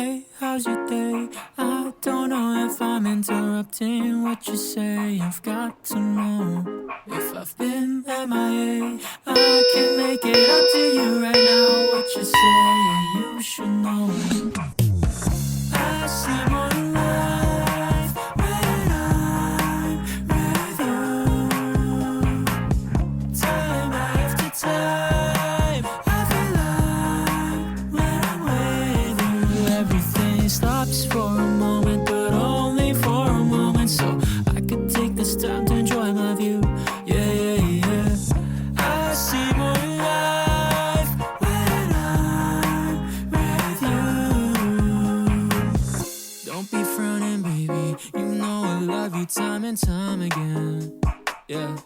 Hey, how's your day? I don't know if I'm interrupting what you say. I've got to know if I've been MIA. I can't make it up to you right now. What you say, you should know. I see more life when I'm with you. Time after time, I feel like when I'm with you, everything stops for a moment, but only for a moment. So I could take this time to enjoy my view. Yeah, yeah, yeah. I see more life when I'm with you. Don't be frowning, baby. You know I love you time and time again. Yeah.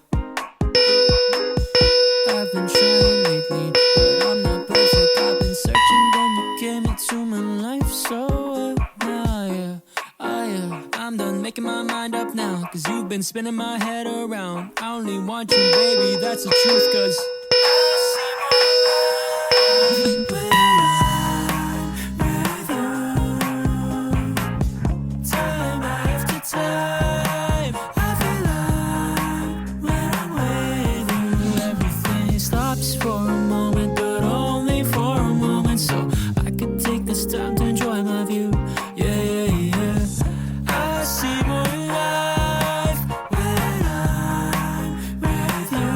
I've been trying lately, but I'm not perfect. I've been searching, then you came into my life. So yeah, I'm done making my mind up now, cause you've been spinning my head around. I only want you, baby, that's the truth, cause I see my life when I'm with you. Time after time, I feel like when I'm with you, everything stops for a moment, but only for a moment. So I could take this time to enjoy my view. Yeah, yeah, yeah. I see more life when I'm with you.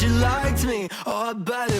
you liked me. Oh, I bet